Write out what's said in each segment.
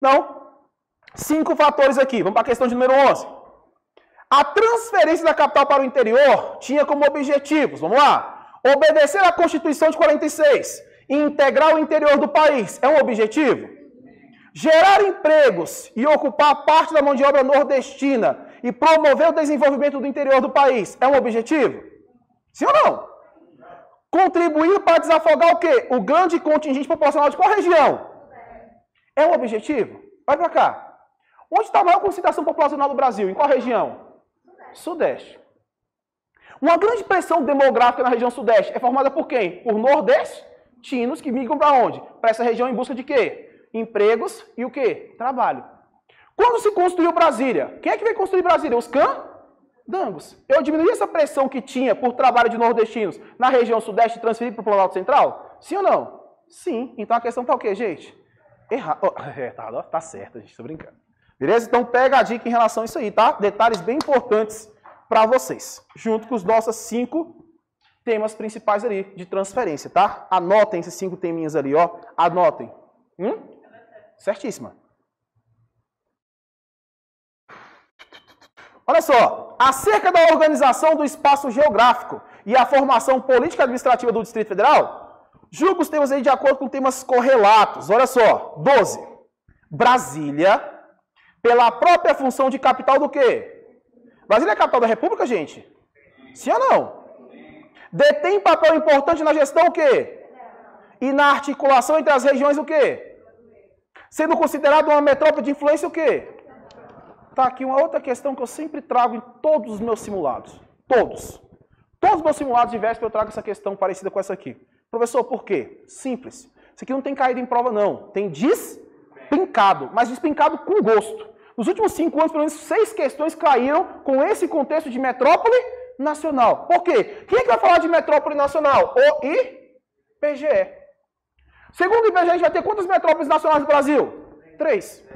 Não. 5 fatores aqui. Vamos para a questão de número 11. A transferência da capital para o interior tinha como objetivos, vamos lá, obedecer à Constituição de 46 e integrar o interior do país. É um objetivo? Gerar empregos e ocupar parte da mão de obra nordestina e promover o desenvolvimento do interior do país. É um objetivo? Sim ou não? Contribuir para desafogar o quê? O grande contingente populacional de qual região? É um objetivo? Vai para cá. Onde está a maior concentração populacional do Brasil? Em qual região? Sudeste. Uma grande pressão demográfica na região Sudeste é formada por quem? Por nordestinos que migram para onde? Para essa região em busca de quê? Empregos e o quê? Trabalho. Quando se construiu Brasília, quem é que veio construir Brasília? Os candangos. Eu diminuí essa pressão que tinha por trabalho de nordestinos na região Sudeste e transferi para o Planalto Central? Sim ou não? Sim. Então a questão está o quê, gente? Errado. Tá certo, gente. Estou brincando. Beleza? Então pega a dica em relação a isso aí, tá? Detalhes bem importantes para vocês. Junto com os nossos 5 temas principais ali de transferência, tá? Anotem esses 5 teminhas ali, ó. Anotem. Certíssima. Olha só. Acerca da organização do espaço geográfico e a formação política administrativa do Distrito Federal, julgo os temas aí de acordo com temas correlatos. Olha só. 12. Brasília, pela própria função de capital do quê? Brasília é a capital da República, gente? Sim ou não? Detém papel importante na gestão o quê? E na articulação entre as regiões o quê? Sendo considerado uma metrópole de influência o quê? Tá aqui uma outra questão que eu sempre trago em todos os meus simulados. Todos. Todos os meus simulados de véspera eu trago essa questão parecida com essa aqui. Professor, por quê? Simples. Isso aqui não tem caído em prova, não. Tem despincado, mas despincado com gosto. Nos últimos 5 anos, pelo menos 6 questões caíram com esse contexto de metrópole nacional. Por quê? Quem é que vai falar de metrópole nacional? O IBGE. Segundo o IBGE, a gente vai ter quantas metrópoles nacionais no Brasil? 3.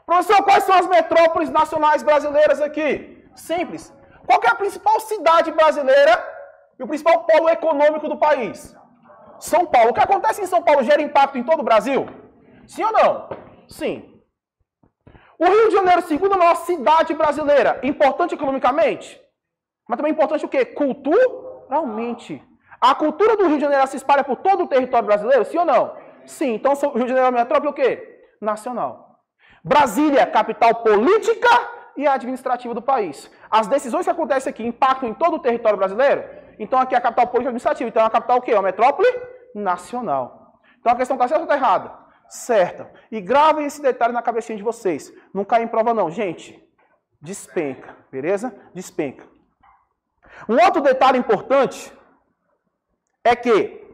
Professor, quais são as metrópoles nacionais brasileiras aqui? Simples. Qual que é a principal cidade brasileira e o principal polo econômico do país? São Paulo. O que acontece em São Paulo gera impacto em todo o Brasil? Sim ou não? Sim. O Rio de Janeiro, segunda maior cidade brasileira, importante economicamente, mas também importante o quê? Culturalmente. A cultura do Rio de Janeiro se espalha por todo o território brasileiro, sim ou não? Sim. Então, o Rio de Janeiro é uma metrópole o quê? Nacional. Brasília, capital política e administrativa do país. As decisões que acontecem aqui impactam em todo o território brasileiro? Então, aqui é a capital política e administrativa. Então, é a capital o quê? É uma metrópole nacional. Então, a questão está certa ou está errada? Certa. E gravem esse detalhe na cabecinha de vocês. Não cai em prova não. Gente, despenca. Beleza? Despenca. Um outro detalhe importante é que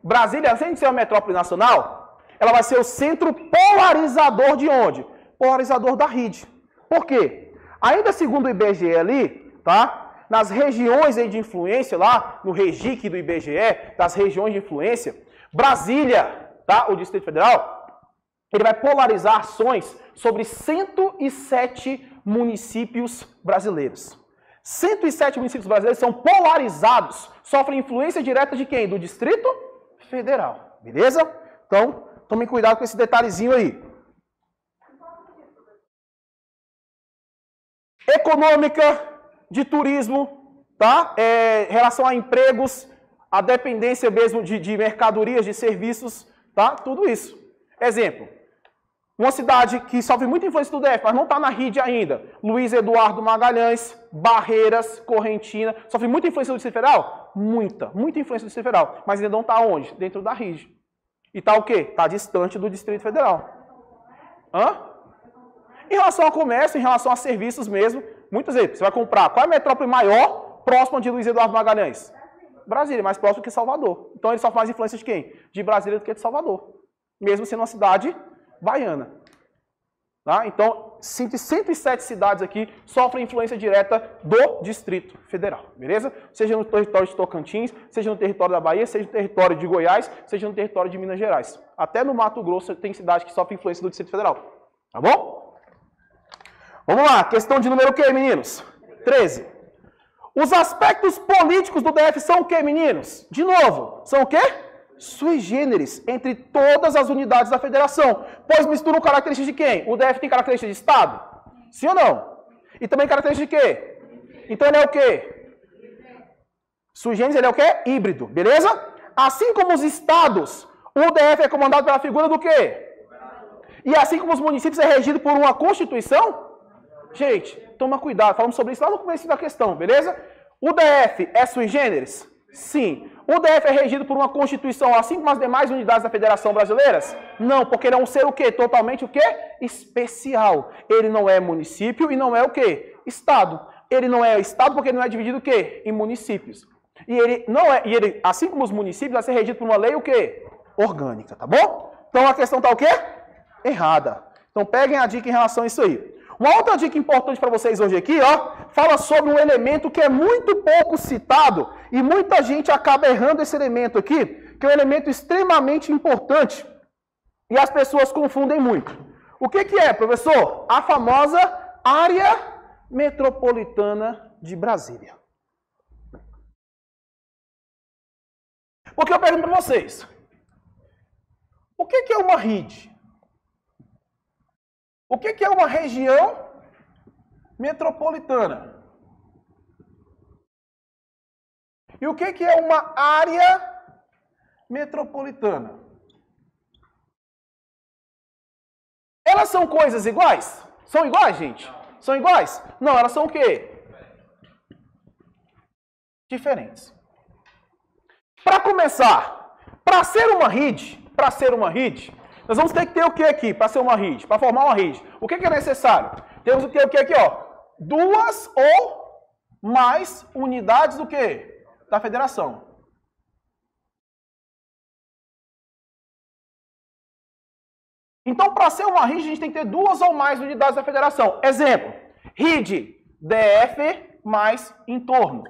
Brasília, além de ser uma metrópole nacional, ela vai ser o centro polarizador de onde? Polarizador da rede. Por quê? Ainda segundo o IBGE ali, tá? Nas regiões aí de influência lá, no REGIC do IBGE, das regiões de influência, Brasília, tá? O Distrito Federal, ele vai polarizar ações sobre 107 municípios brasileiros. 107 municípios brasileiros são polarizados, sofrem influência direta de quem? Do Distrito Federal. Beleza? Então, tomem cuidado com esse detalhezinho aí. Econômica, de turismo, tá? Relação a empregos, a dependência mesmo de mercadorias, de serviços, tá? Tudo isso. Exemplo, uma cidade que sofre muita influência do DF, mas não está na rede ainda. Luiz Eduardo Magalhães, Barreiras, Correntina, sofre muita influência do Distrito Federal? Muita influência do Distrito Federal. Mas ainda não está onde? Dentro da rede. E está o quê? Está distante do Distrito Federal. Em relação ao comércio, em relação a serviços mesmo, muitas vezes, você vai comprar. Qual é a metrópole maior próxima de Luiz Eduardo Magalhães? Brasília, mais próximo que Salvador. Então ele sofre mais influência de quem? De Brasília do que de Salvador. Mesmo sendo uma cidade baiana. Tá? Então, 107 cidades aqui sofrem influência direta do Distrito Federal. Beleza? Seja no território de Tocantins, seja no território da Bahia, seja no território de Goiás, seja no território de Minas Gerais. Até no Mato Grosso tem cidade que sofre influência do Distrito Federal. Tá bom? Vamos lá. Questão de número o quê, meninos? 13. Os aspectos políticos do DF são o quê, meninos? De novo, são o quê? sui generis entre todas as unidades da federação, pois misturam características de quem? O DF tem características de Estado? Sim ou não? E também características de quê? Então ele é o quê? Sui generis, ele é o quê? Híbrido, beleza? Assim como os estados, o DF é comandado pela figura do quê? E assim como os municípios é regido por uma Constituição? Gente, toma cuidado, falamos sobre isso lá no começo da questão, beleza? O DF é sui generis? Sim. O DF é regido por uma Constituição, assim como as demais unidades da Federação Brasileiras? Não, porque ele é um ser o quê? Totalmente o quê? Especial. Ele não é município e não é o quê? Estado. Ele não é Estado porque ele não é dividido o quê? Em municípios. E ele não é, assim como os municípios, vai ser regido por uma lei o quê? Orgânica, tá bom? Então a questão tá o quê? Errada. Então peguem a dica em relação a isso aí. Uma outra dica importante para vocês hoje aqui, ó, fala sobre um elemento que é muito pouco citado e muita gente acaba errando esse elemento aqui, que é um elemento extremamente importante e as pessoas confundem muito. O que que é, professor? A famosa área metropolitana de Brasília. Porque eu pergunto para vocês, o que que é uma RID? O que que é uma região metropolitana? E o que que é uma área metropolitana? Elas são coisas iguais? São iguais, gente? São iguais? Não, elas são o quê? Diferentes. Para começar, para ser uma RID, nós vamos ter que ter o que aqui para ser uma RID? Para formar uma RID. O que é necessário? Temos que ter o que aqui, ó? 2 ou mais unidades do que? Da federação. Então, para ser uma RID, a gente tem que ter 2 ou mais unidades da federação. Exemplo, RID DF mais entorno.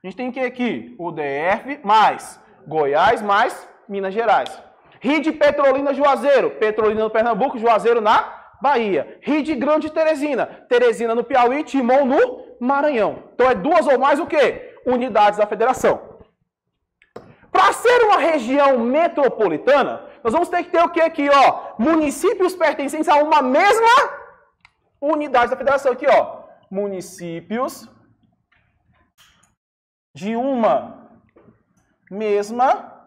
A gente tem que aqui o DF mais Goiás mais Minas Gerais. RID Petrolina Juazeiro, Petrolina no Pernambuco, Juazeiro na Bahia. RID Grande Teresina, Teresina no Piauí, Timon no Maranhão. Então é 2 ou mais o quê? Unidades da federação. Para ser uma região metropolitana, nós vamos ter que ter o quê aqui, ó? Municípios pertencentes a uma mesma unidade da federação. Aqui, ó. Municípios de uma mesma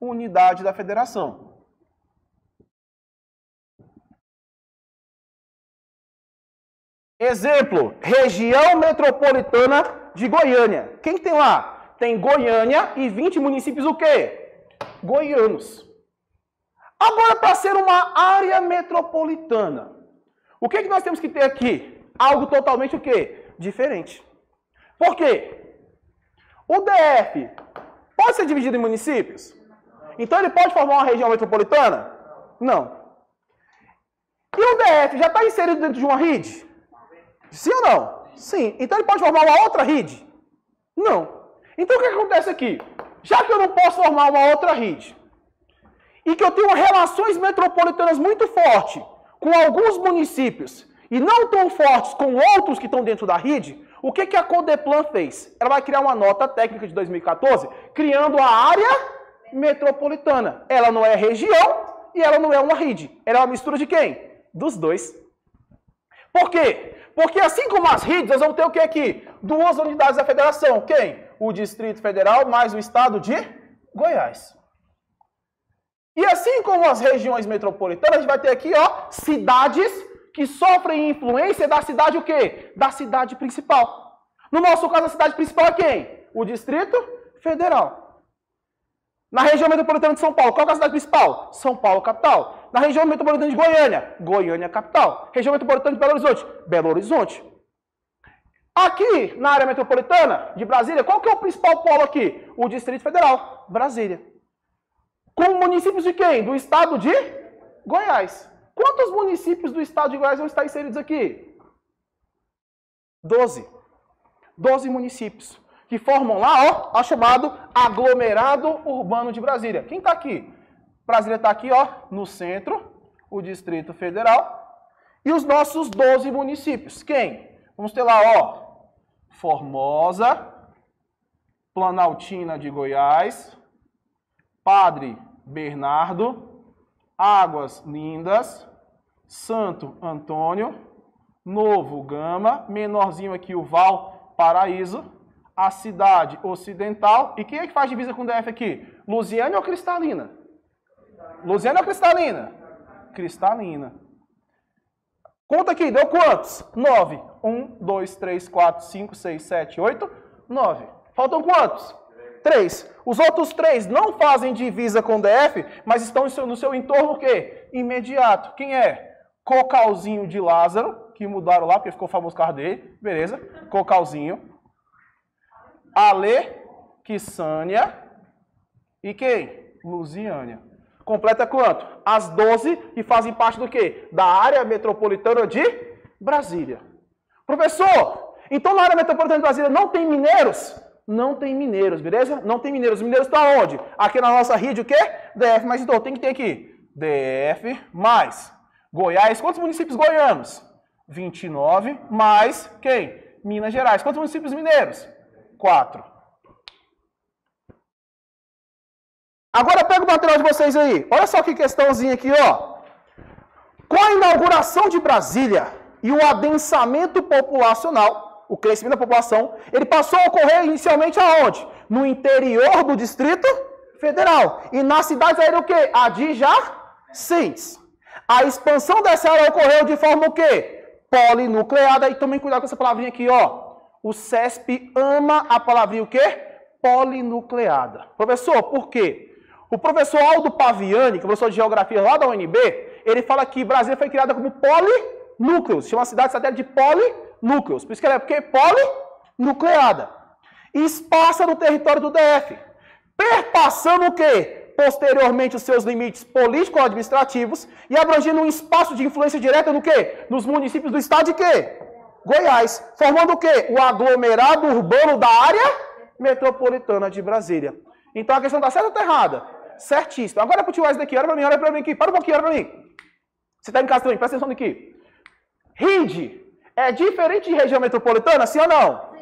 unidade da federação. Exemplo, região metropolitana de Goiânia. Quem tem lá? Tem Goiânia e 20 municípios o quê? Goianos. Agora, para ser uma área metropolitana, o que nós temos que ter aqui? Algo totalmente o quê? Diferente. Por quê? O DF pode ser dividido em municípios? Então ele pode formar uma região metropolitana? Não. E o DF já está inserido dentro de uma RID? Sim ou não? Sim. Então ele pode formar uma outra RID? Não. Então o que acontece aqui? Já que eu não posso formar uma outra RID, e que eu tenho relações metropolitanas muito fortes com alguns municípios, e não tão fortes com outros que estão dentro da RID, o que a Codeplan fez? Ela vai criar uma nota técnica de 2014, criando a área metropolitana. Ela não é região e ela não é uma RID. Ela é uma mistura de quem? Dos dois. Por quê? Porque assim como as RIDs, nós vamos ter o que aqui? 2 unidades da federação. Quem? O Distrito Federal mais o estado de Goiás. E assim como as regiões metropolitanas, a gente vai ter aqui, ó, cidades que sofrem influência da cidade o quê? Da cidade principal. No nosso caso, a cidade principal é quem? O Distrito Federal. Na região metropolitana de São Paulo, qual é a cidade principal? São Paulo, capital. Na região metropolitana de Goiânia, Goiânia, capital. Região metropolitana de Belo Horizonte, Belo Horizonte. Aqui, na área metropolitana de Brasília, qual que é o principal polo aqui? O Distrito Federal, Brasília. Com municípios de quem? Do estado de Goiás. Quantos municípios do estado de Goiás vão estar inseridos aqui? 12. 12 municípios. Que formam lá, ó, chamado aglomerado urbano de Brasília. Quem está aqui? Brasília está aqui, ó, no centro, o Distrito Federal, e os nossos 12 municípios. Quem? Vamos ter lá, ó, Formosa, Planaltina de Goiás, Padre Bernardo, Águas Lindas, Santo Antônio, Novo Gama, menorzinho aqui o Val Paraíso, a Cidade Ocidental. E quem é que faz divisa com o DF aqui? Lusiânia ou Cristalina? Lusiânia ou Cristalina? Cristalina. Conta aqui, deu quantos? 9. 1, 2, 3, 4, 5, 6, 7, 8, 9. Faltam quantos? 3. Os outros 3 não fazem divisa com DF, mas estão no seu entorno o quê? Imediato. Quem é? Cocalzinho de Lázaro, que mudaram lá, porque ficou famoso carro dele. Beleza? Cocalzinho. Alequissânia. E quem? Lusiânia. Completa quanto? As 12 que fazem parte do quê? Da área metropolitana de Brasília. Professor, então na área metropolitana de Brasília não tem mineiros? Não tem mineiros, beleza? Não tem mineiros. Os mineiros estão onde? Aqui na nossa rede o quê? DF, mas então tem que ter aqui. DF mais Goiás. Quantos municípios goianos? 29 mais quem? Minas Gerais. Quantos municípios mineiros? 4. Agora pega o material de vocês aí. Olha só que questãozinha aqui, ó. Com a inauguração de Brasília e o adensamento populacional, o crescimento da população, ele passou a ocorrer inicialmente aonde? No interior do Distrito Federal. E nas cidades aí o quê? Adjacentes. A expansão dessa área ocorreu de forma o quê? Polinucleada. E tomem cuidado com essa palavrinha aqui, ó. O CESP ama a palavrinha o quê? Polinucleada. Professor, por quê? O professor Aldo Paviani, que é professor de geografia lá da UNB, ele fala que Brasília foi criada como polinúcleos. Chama a cidade satélite de polinúcleos. Por isso que ela é porque polinucleada. E passa no território do DF. Perpassando o quê? Posteriormente os seus limites político-administrativos e abrangendo um espaço de influência direta no quê? Nos municípios do estado de quê? Goiás. Formando o quê? O aglomerado urbano da área metropolitana de Brasília. Então a questão está certa ou está errada? Certíssimo. Agora para o tio Wesley aqui, olha para mim aqui, para um pouquinho, olha para mim. Você está em casa também, presta atenção aqui. RID é diferente de região metropolitana, sim ou não? Sim.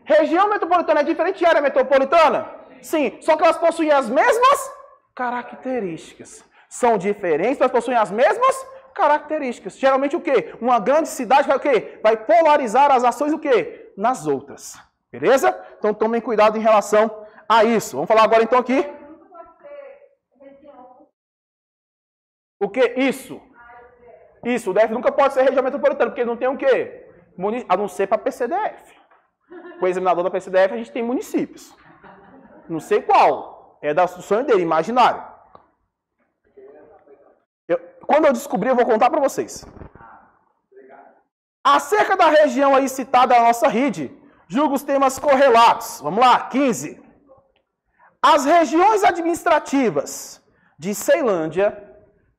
Região metropolitana é diferente de área metropolitana? Sim. Só que elas possuem as mesmas características. São diferentes, mas possuem as mesmas características. Geralmente o quê? Uma grande cidade vai o quê? Vai polarizar as ações o quê? Nas outras. Beleza? Então tomem cuidado em relação a isso. Vamos falar agora então aqui. O que? Isso. Isso, o DF nunca pode ser região metropolitana, porque não tem o quê? A não ser para PCDF. Com o examinador da PCDF a gente tem municípios. Não sei qual. É do sonho dele, imaginário. Quando eu descobrir, eu vou contar para vocês. Acerca da região aí citada na nossa rede, julgo os temas correlatos. Vamos lá, 15. As regiões administrativas de Ceilândia,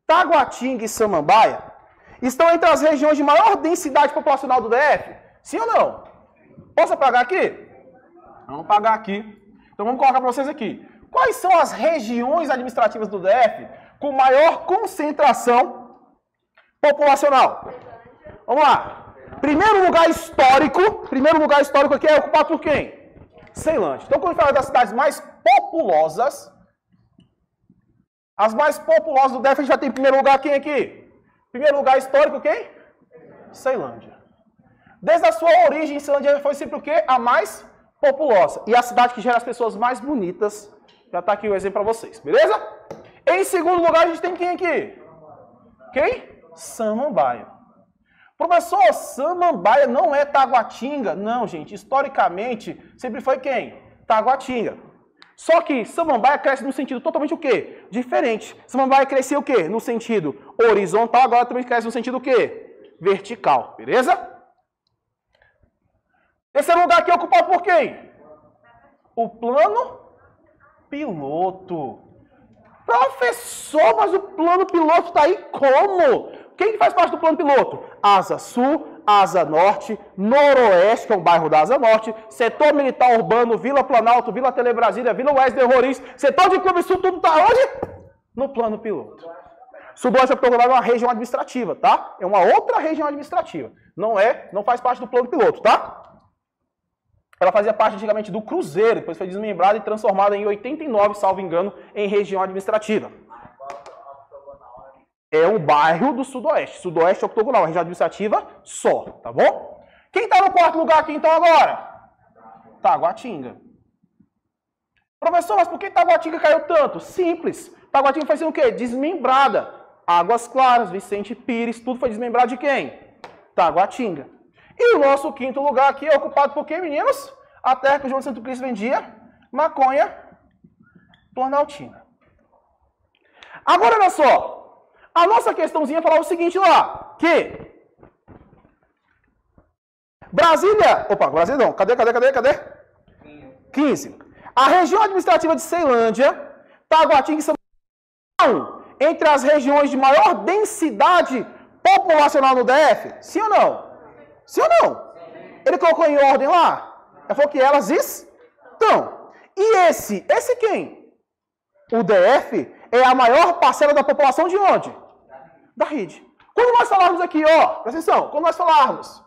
Taguatinga e Samambaia estão entre as regiões de maior densidade populacional do DF? Sim ou não? Posso apagar aqui? Vamos apagar aqui. Então vamos colocar para vocês aqui. Quais são as regiões administrativas do DF com maior concentração populacional? Vamos lá. Primeiro lugar histórico aqui é ocupado por quem? Ceilândia. Então quando a gente fala das cidades mais populosas, as mais populosas do DF, a gente já tem em primeiro lugar quem aqui? Primeiro lugar histórico, quem? Ceilândia. Desde a sua origem, Ceilândia foi sempre o quê? A mais populosa. E a cidade que gera as pessoas mais bonitas. Já está aqui o exemplo para vocês, beleza? Em segundo lugar, a gente tem quem aqui? Quem? Samambaia. Professor, Samambaia não é Taguatinga. Não, gente. Historicamente, sempre foi quem? Taguatinga. Só que Samambaia cresce no sentido totalmente o quê? Diferente. Samambaia cresceu o quê? No sentido horizontal, agora também cresce no sentido o quê? Vertical, beleza? Terceiro lugar aqui é ocupado por quem? O plano piloto. Professor, mas o plano piloto está aí como? Quem faz parte do plano piloto? Asa Sul, Asa Norte, Noroeste, que é um bairro da Asa Norte, Setor Militar Urbano, Vila Planalto, Vila Telebrasília, Vila Wesley Roriz, Setor de Clube Sul, tudo está onde? No plano piloto. Sudoeste é programado uma região administrativa, tá? É uma outra região administrativa. Não faz parte do plano piloto, tá? Ela fazia parte antigamente do Cruzeiro, depois foi desmembrada e transformada em 89, salvo engano, em região administrativa. É um bairro do Sudoeste. Sudoeste octogonal, região administrativa só, tá bom? Quem está no quarto lugar aqui então agora? Taguatinga. Professor, mas por que Taguatinga caiu tanto? Simples. Taguatinga foi sendo o quê? Desmembrada. Águas Claras, Vicente Pires, tudo foi desmembrado de quem? Taguatinga. E o nosso quinto lugar aqui é ocupado por quem, meninos? A terra que o João Santo Cristo vendia, maconha planaltina. Agora, olha só. A nossa questãozinha falava o seguinte lá, que Brasília... Opa, Brasília não. Cadê? 15. A região administrativa de Ceilândia, Taguatinga e São Paulo, entre as regiões de maior densidade populacional no DF? Sim ou não? Sim ou não? Ele colocou em ordem lá? Ele falou que elas estão. E esse quem? O DF é a maior parcela da população de onde? Da RID. Quando nós falarmos aqui, ó, presta atenção, quando nós falarmos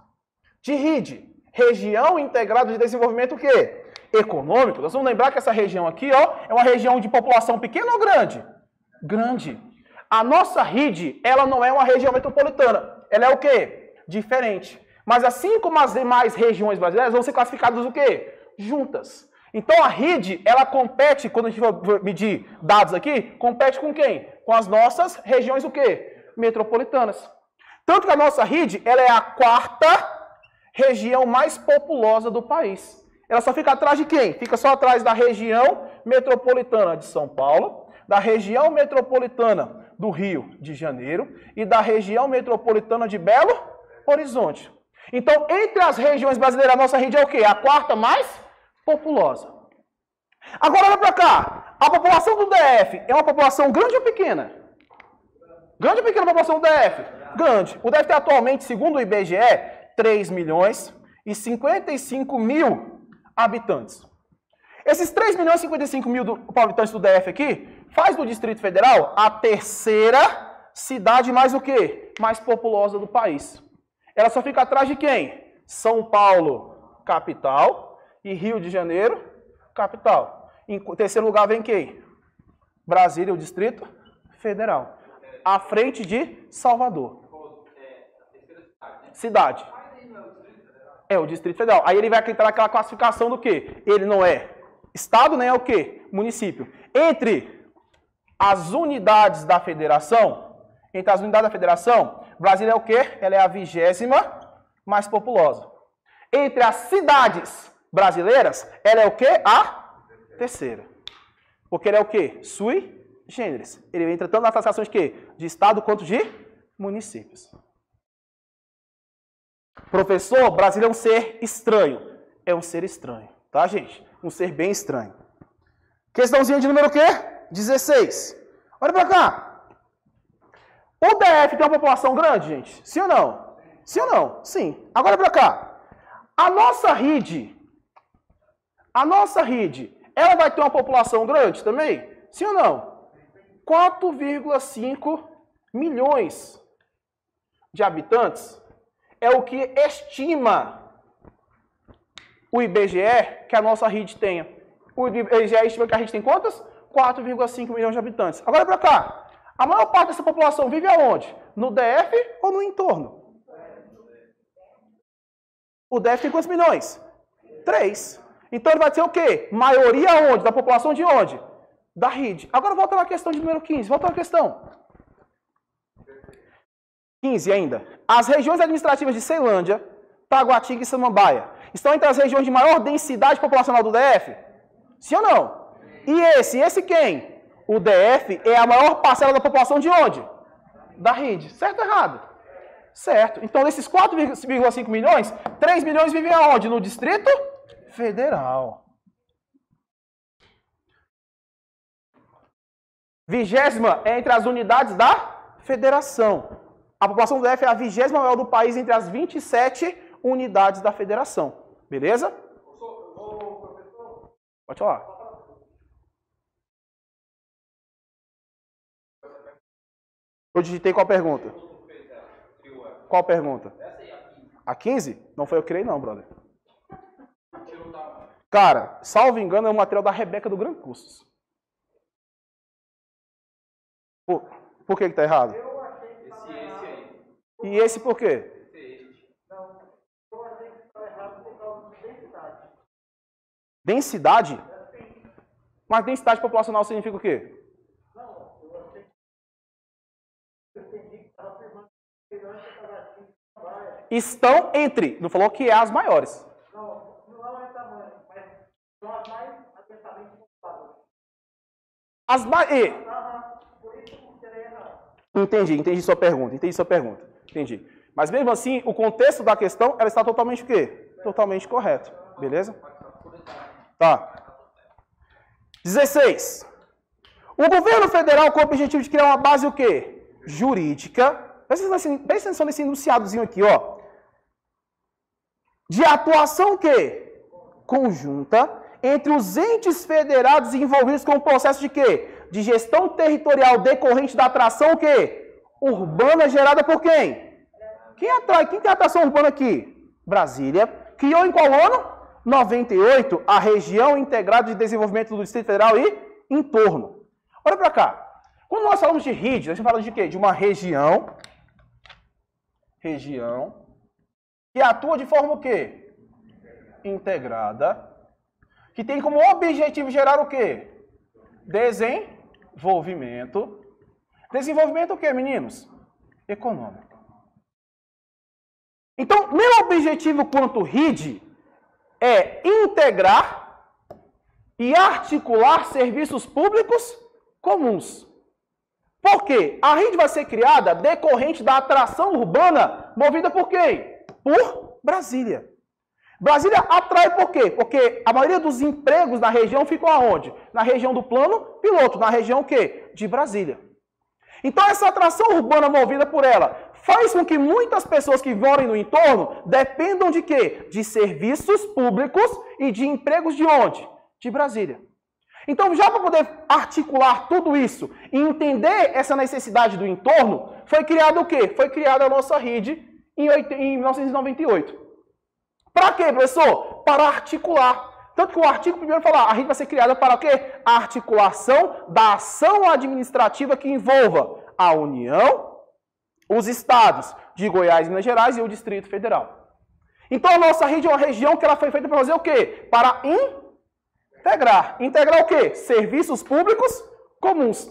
de RID, Região Integrada de Desenvolvimento o quê? Econômico, nós vamos lembrar que essa região aqui, ó, é uma região de população pequena ou grande? Grande. A nossa RID, ela não é uma região metropolitana. Ela é o quê? Diferente. Mas assim como as demais regiões brasileiras, vão ser classificadas o quê? Juntas. Então a RID, ela compete, quando a gente for medir dados aqui, compete com quem? Com as nossas regiões o quê? Metropolitanas. Tanto que a nossa RID, ela é a quarta região mais populosa do país. Ela só fica atrás de quem? Fica só atrás da região metropolitana de São Paulo, da região metropolitana do Rio de Janeiro e da região metropolitana de Belo Horizonte. Então, entre as regiões brasileiras, a nossa RID é o quê? A quarta mais populosa. Agora, olha para cá. A população do DF é uma população grande ou pequena? Grande ou pequena a população do DF? Grande. O DF tem atualmente, segundo o IBGE, 3 milhões e 55 mil habitantes. Esses 3 milhões e 55 mil habitantes do DF aqui faz do Distrito Federal a terceira cidade mais o quê? Mais populosa do país. Ela só fica atrás de quem? São Paulo, capital, e Rio de Janeiro, capital. Em terceiro lugar vem quem? Brasília, o Distrito Federal. À frente de Salvador. Cidade. É o Distrito Federal. Aí ele vai entrar naquela classificação do quê? Ele não é estado, nem é o quê? Município. Entre as unidades da federação, Brasília é o quê? Ela é a 20ª mais populosa. Entre as cidades brasileiras, ela é o quê? A terceira. Porque ele é o quê? Sui generis. Ele entra tanto na classificação de quê? De estado quanto de municípios. Professor, Brasília é um ser estranho. É um ser estranho, tá, gente? Um ser bem estranho. Questãozinha de número o quê? 16. Olha pra cá. O DF tem uma população grande, gente? Sim ou não? Sim ou não? Sim. Agora pra cá. A nossa RID, ela vai ter uma população grande também? Sim ou não? 4,5 milhões de habitantes é o que estima o IBGE que a nossa RID tenha. O IBGE estima que a RID tem quantas? 4,5 milhões de habitantes. Agora para cá. A maior parte dessa população vive aonde? No DF ou no entorno? O DF tem quantos milhões? 3. Então ele vai ser o quê? Maioria onde? Da população de onde? Da RID. Agora volta na questão de número 15. Volta na questão. 15 ainda. As regiões administrativas de Ceilândia, Taguatinga e Samambaia estão entre as regiões de maior densidade populacional do DF? Sim ou não? E esse quem? O DF é a maior parcela da população de onde? Da RID. Certo ou errado? Certo. Então, desses 4,5 milhões, 3 milhões vivem aonde? No Distrito Federal. 20ª é entre as unidades da federação. A população do DF é a 20ª maior do país entre as 27 unidades da federação. Beleza? Pode falar. Eu digitei qual pergunta? Qual pergunta? A 15? Não foi eu que criei não, brother. Cara, salvo engano, é um material da Rebeca do Gran Cursos. Por que tá errado? Eu achei que estava errado. Aí. E esse por quê? Não, eu achei que estava errado por causa de densidade. Densidade? Sim. Mas densidade populacional significa o quê? Não, eu achei que... Eu entendi que estava afirmando que estão entre. Não falou que é as maiores. Não é tamanho, mas são as mais atentamente populadas. As mais... Por isso que seria errado. Entendi sua pergunta, entendi. Mas mesmo assim, o contexto da questão, ela está totalmente o quê? Totalmente correto, beleza? Tá. 16. O governo federal com o objetivo de criar uma base o quê? Jurídica. Presta atenção nesse enunciadozinho aqui, ó. De atuação o quê? Conjunta entre os entes federados envolvidos com o processo de quê? De gestão territorial decorrente da atração o quê? Urbana gerada por quem? Quem tem atração urbana aqui? Brasília. Criou em qual ano? 98, a Região Integrada de Desenvolvimento do Distrito Federal e entorno. Olha para cá. Quando nós falamos de RID, a gente fala de quê? De uma região que atua de forma o quê? Integrada, que tem como objetivo gerar o quê? Desenvolvimento. Desenvolvimento o quê, meninos? Econômico. Então, meu objetivo quanto RID é integrar e articular serviços públicos comuns. Por quê? A RID vai ser criada decorrente da atração urbana movida por quem? Por Brasília. Brasília atrai por quê? Porque a maioria dos empregos na região ficam aonde? Na região do plano piloto, na região o quê? De Brasília. Então essa atração urbana movida por ela faz com que muitas pessoas que moram no entorno dependam de quê? De serviços públicos e de empregos de onde? De Brasília. Então, já para poder articular tudo isso e entender essa necessidade do entorno, foi criado o quê? Foi criada a nossa RID em 1998. Para quê, professor? Para articular. Tanto que o artigo primeiro fala, a RID vai ser criada para o quê? A articulação da ação administrativa que envolva a União, os estados de Goiás e Minas Gerais e o Distrito Federal. Então, a nossa RID é uma região que ela foi feita para fazer o quê? Para integrar. Integrar o quê? Serviços públicos comuns.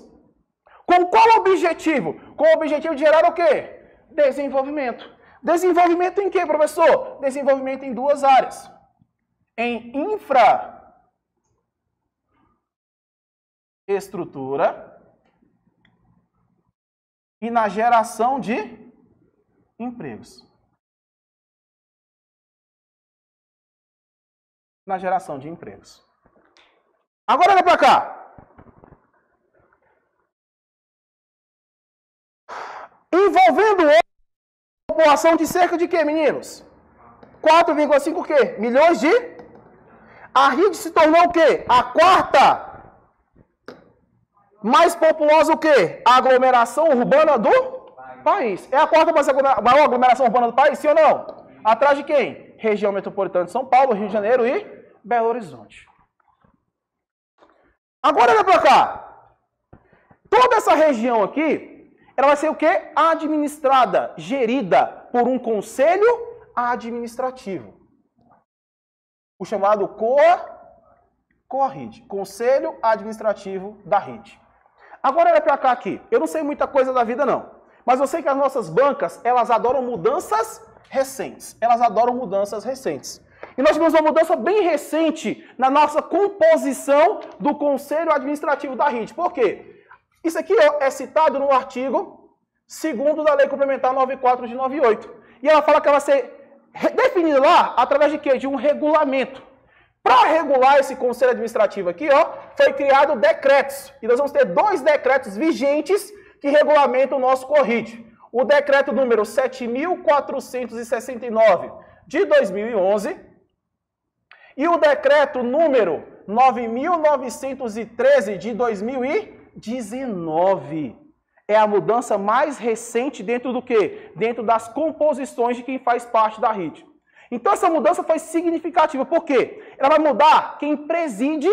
Com qual objetivo? Com o objetivo de gerar o quê? Desenvolvimento. Desenvolvimento em quê, professor? Desenvolvimento em duas áreas. Em infraestrutura e na geração de empregos. Na geração de empregos. Agora olha para cá. Envolvendo a população de cerca de quê, meninos? 4,5 quê? Milhões de... A RID se tornou o quê? A quarta mais populosa o quê? A aglomeração urbana do país. É a quarta maior aglomeração urbana do país, sim ou não? Atrás de quem? Região metropolitana de São Paulo, Rio de Janeiro e Belo Horizonte. Agora olha para cá. Toda essa região aqui, ela vai ser o quê? Administrada, gerida por um conselho administrativo. O chamado COA-RID, Conselho Administrativo da RID. Agora olha para cá aqui. Eu não sei muita coisa da vida não, mas eu sei que as nossas bancas, elas adoram mudanças recentes. E nós tivemos uma mudança bem recente na nossa composição do Conselho Administrativo da RID. Por quê? Isso aqui é citado no artigo 2º da Lei Complementar 94 de 98. E ela fala que ela vai ser definida lá através de quê? De um regulamento. Para regular esse conselho administrativo aqui, ó, foi criado decretos. E nós vamos ter 2 decretos vigentes que regulamentam o nosso CORRID. O decreto número 7.469 de 2011 e o decreto número 9.913 de 2019. É a mudança mais recente dentro do quê? Dentro das composições de quem faz parte da RID. Então essa mudança foi significativa. Por quê? Ela vai mudar quem preside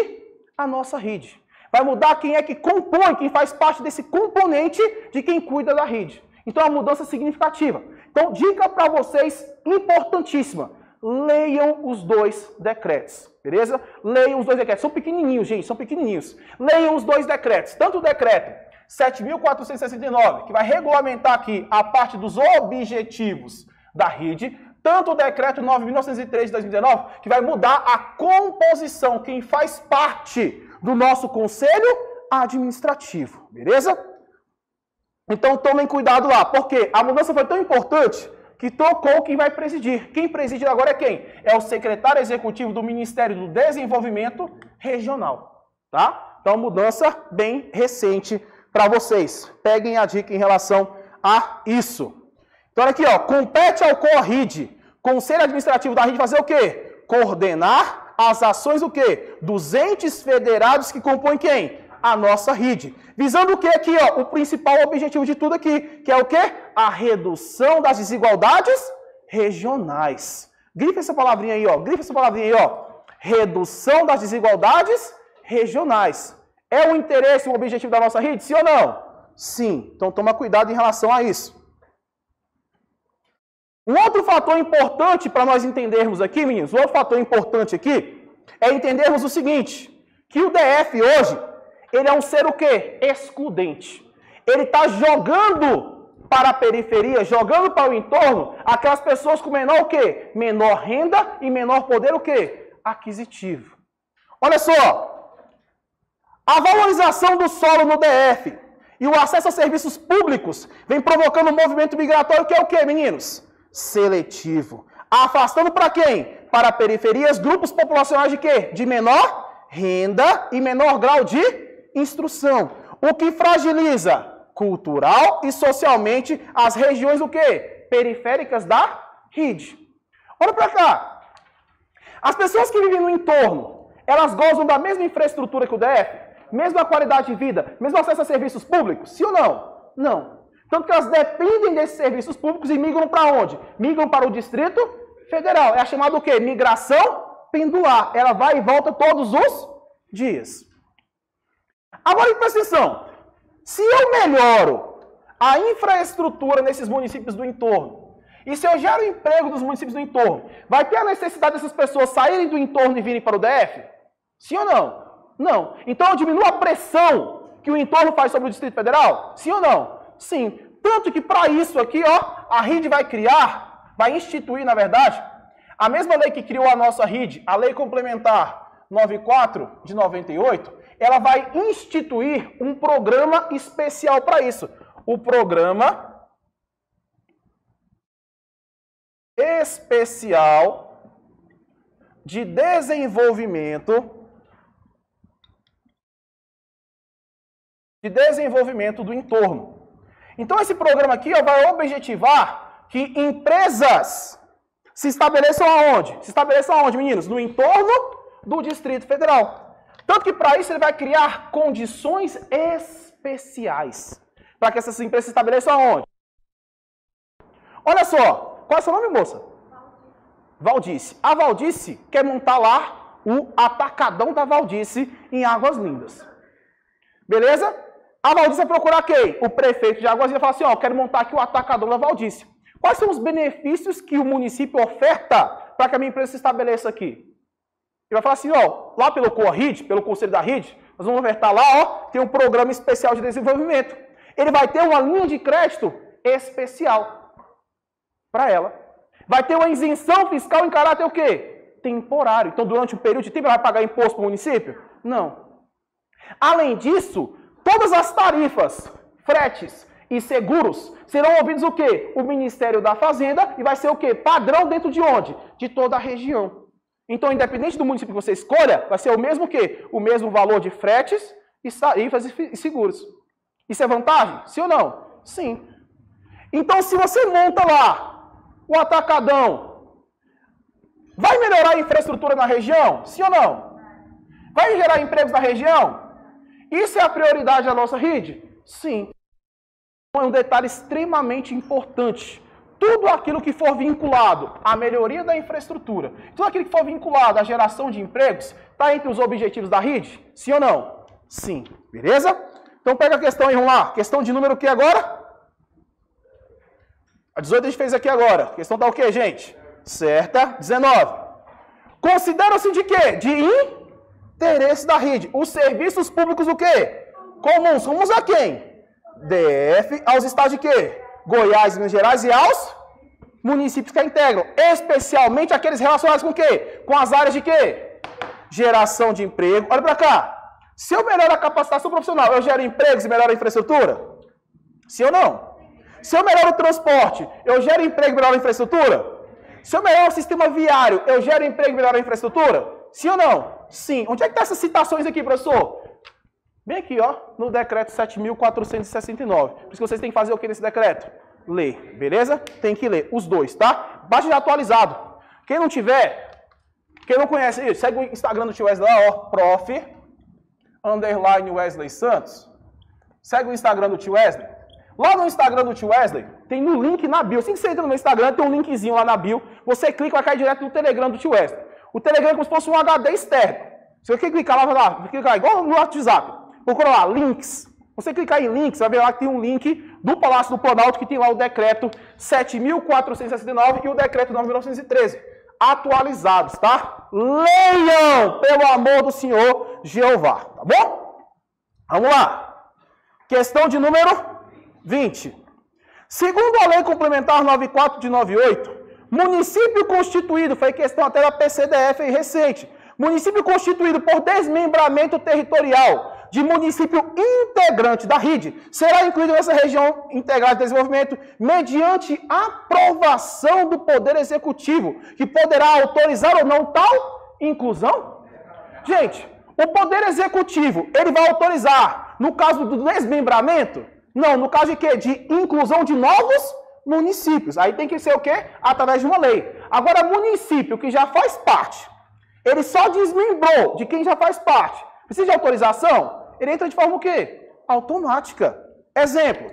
a nossa rede. Vai mudar quem é que compõe, quem faz parte desse componente de quem cuida da rede. Então é uma mudança significativa. Então, dica para vocês importantíssima. Leiam os 2 decretos, beleza? Leiam os 2 decretos. São pequenininhos, gente, são pequenininhos. Leiam os 2 decretos. Tanto o decreto 7.469, que vai regulamentar aqui a parte dos objetivos da rede, tanto o decreto 9.903 de 2019, que vai mudar a composição, quem faz parte do nosso conselho administrativo, beleza? Então tomem cuidado lá, porque a mudança foi tão importante que tocou quem vai presidir. Quem preside agora é quem? É o secretário executivo do Ministério do Desenvolvimento Regional, tá? Então mudança bem recente para vocês. Peguem a dica em relação a isso. Então olha aqui, ó, compete ao CORRID, Conselho Administrativo da Rede, fazer o quê? Coordenar as ações do quê? Dos entes federados que compõem quem? A nossa rede. Visando o que aqui, ó? O principal objetivo de tudo aqui, que é o quê? A redução das desigualdades regionais. Grife essa palavrinha aí, ó. Grife essa palavrinha aí, ó. Redução das desigualdades regionais. É o interesse, o objetivo da nossa rede? Sim ou não? Sim. Então toma cuidado em relação a isso. Um outro fator importante para nós entendermos aqui, meninos, um outro fator importante aqui é entendermos o seguinte, que o DF hoje, ele é um ser o quê? Excludente. Ele está jogando para a periferia, jogando para o entorno, aquelas pessoas com menor o quê? Menor renda e menor poder o quê? Aquisitivo. Olha só, a valorização do solo no DF e o acesso a serviços públicos vem provocando um movimento migratório que é o quê, meninos? Seletivo. Afastando para quem? Para periferias, grupos populacionais de quê? De menor renda e menor grau de instrução. O que fragiliza cultural e socialmente as regiões do quê? Periféricas da rede. Olha para cá. As pessoas que vivem no entorno, elas gozam da mesma infraestrutura que o DF? Mesma qualidade de vida? Mesmo acesso a serviços públicos? Sim ou não? Não. Tanto que elas dependem desses serviços públicos e migram para onde? Migram para o Distrito Federal. É a chamada o quê? Migração pendular. Ela vai e volta todos os dias. Agora, presta atenção. Se eu melhoro a infraestrutura nesses municípios do entorno, e se eu gero emprego nos municípios do entorno, vai ter a necessidade dessas pessoas saírem do entorno e virem para o DF? Sim ou não? Não. Então eu diminuo a pressão que o entorno faz sobre o Distrito Federal? Sim ou não? Sim. Tanto que para isso aqui, ó, a RID vai criar, vai instituir, na verdade, a mesma lei que criou a nossa RID, a Lei Complementar 94 de 98, ela vai instituir um programa especial para isso. O Programa Especial de Desenvolvimento do entorno. Então esse programa aqui ó, vai objetivar que empresas se estabeleçam aonde? Se estabeleçam aonde, meninos? No entorno do Distrito Federal. Tanto que para isso ele vai criar condições especiais para que essas empresas se estabeleçam aonde? Olha só, qual é o seu nome, moça? Valdice. A Valdice quer montar lá o atacadão da Valdice em Águas Lindas. Beleza? A Valdice vai procurar quem? O prefeito de Águas Lindas vai falar assim, ó, eu quero montar aqui o atacadão da Valdice. Quais são os benefícios que o município oferta para que a minha empresa se estabeleça aqui? Ele vai falar assim, ó, lá pelo CORRID, pelo Conselho da Rede, nós vamos ofertar lá, ó, tem um programa especial de desenvolvimento. Ele vai ter uma linha de crédito especial para ela. Vai ter uma isenção fiscal em caráter o quê? Temporário. Então, durante um período de tempo, ela vai pagar imposto para o município? Não. Além disso, todas as tarifas, fretes e seguros serão ouvidos o quê? O Ministério da Fazenda e vai ser o quê? Padrão dentro de onde? De toda a região. Então, independente do município que você escolha, vai ser o mesmo o quê? O mesmo valor de fretes e tarifas e seguros. Isso é vantagem? Sim ou não? Sim. Então, se você monta lá o atacadão, vai melhorar a infraestrutura na região? Sim ou não? Vai gerar empregos na região? Isso é a prioridade da nossa rede? Sim. É um detalhe extremamente importante tudo aquilo que for vinculado à melhoria da infraestrutura, tudo aquilo que for vinculado à geração de empregos, está entre os objetivos da RID? Sim ou não? Sim. Beleza? Então pega a questão aí, vamos lá. Questão de número o que agora? A 18 a gente fez aqui agora. A questão tá o quê, gente? Certa. 19. Consideram-se de quê? De interesse da RID. Os serviços públicos o quê? Comuns. Comuns a quem? DF, aos estados de quê? Goiás, Minas Gerais e aos municípios que a integram. Especialmente aqueles relacionados com o quê? Com as áreas de quê? Geração de emprego. Olha pra cá. Se eu melhoro a capacitação profissional, eu gero empregos e melhoro a infraestrutura? Sim ou não? Se eu melhoro o transporte, eu gero emprego e melhoro a infraestrutura? Se eu melhoro o sistema viário, eu gero emprego e melhoro a infraestrutura? Sim ou não? Sim. Onde é que estão essas citações aqui, professor? Bem aqui, ó, no decreto 7.469. Por isso que vocês têm que fazer o que nesse decreto? Ler, beleza? Tem que ler os dois, tá? Baixa já atualizado. Quem não tiver, quem não conhece isso, segue o Instagram do tio Wesley lá, ó, prof_Wesley Santos. Segue o Instagram do tio Wesley. Lá no Instagram do tio Wesley, tem no link na bio. Assim que você entra no meu Instagram, tem um linkzinho lá na bio. Você clica e vai cair direto no Telegram do tio Wesley. O Telegram é como se fosse um HD externo. Se você clicar lá, vai lá, clicar igual no WhatsApp. Procura lá, links. Você clicar em links, vai ver lá que tem um link do Palácio do Planalto, que tem lá o decreto 7.469 e o decreto 9.913. Atualizados, tá? Leiam, pelo amor do Senhor Jeová, tá bom? Vamos lá. Questão de número 20. Segundo a Lei Complementar 94 de 98, município constituído, foi questão até da PCDF aí recente, município constituído por desmembramento territorial de município integrante da RID será incluído nessa região integrada de desenvolvimento mediante aprovação do Poder Executivo, que poderá autorizar ou não tal inclusão? Gente, o Poder Executivo, ele vai autorizar no caso do desmembramento? Não, no caso de quê? De inclusão de novos municípios. Aí tem que ser o quê? Através de uma lei. Agora, município que já faz parte, ele só desmembrou de quem já faz parte. Precisa de autorização? Ele entra de forma o quê? Automática. Exemplo.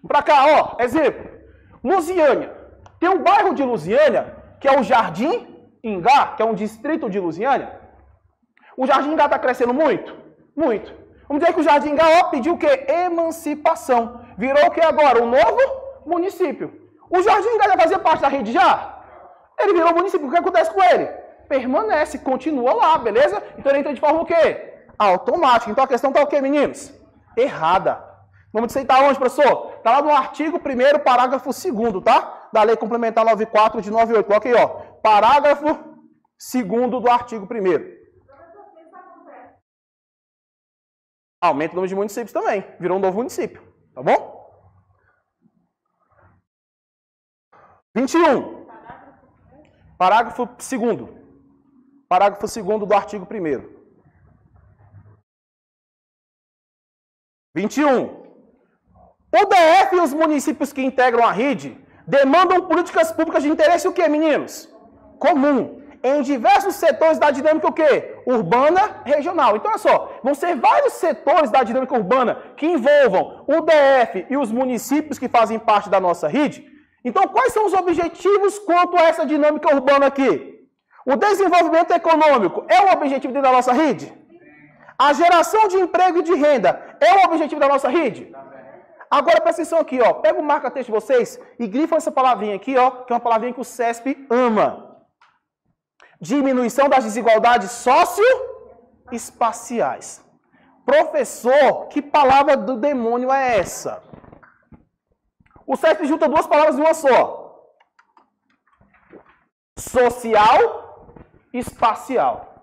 Pra cá, ó. Exemplo. Lusiânia. Tem um bairro de Lusiânia, que é o Jardim Ingá, que é um distrito de Lusiânia. O Jardim Ingá está crescendo muito? Muito. Vamos dizer que o Jardim Ingá, ó, pediu o quê? Emancipação. Virou o que agora? Um novo município. O Jardim Ingá já fazia parte da rede já? Ele virou município. O que acontece com ele? Permanece, continua lá, beleza? Então ele entra de forma o quê? Automática. Então a questão está o quê, meninos? Errada. Vamos dizer, está onde, professor? Está lá no artigo 1º, parágrafo 2º, tá? Da Lei Complementar 94 de 98. Coloca aí, ó. Parágrafo 2º do artigo 1º. Aumenta o número de municípios também. Virou um novo município. Tá bom? 21. Parágrafo 2º. Parágrafo 2º do artigo 1º. 21. O DF e os municípios que integram a RID demandam políticas públicas de interesse o quê, meninos? Comum. Em diversos setores da dinâmica o quê? Urbana, regional. Então, olha só, vão ser vários setores da dinâmica urbana que envolvam o DF e os municípios que fazem parte da nossa RID. Então, quais são os objetivos quanto a essa dinâmica urbana aqui? O desenvolvimento econômico é um objetivo dentro da nossa RID? A geração de emprego e de renda é o objetivo da nossa RID? Agora, presta atenção aqui, ó. Pega o marca-texto de vocês e grifa essa palavrinha aqui, ó, que é uma palavrinha que o CESP ama. Diminuição das desigualdades socioespaciais. Professor, que palavra do demônio é essa? O CESP junta duas palavras em uma só. Social, espacial.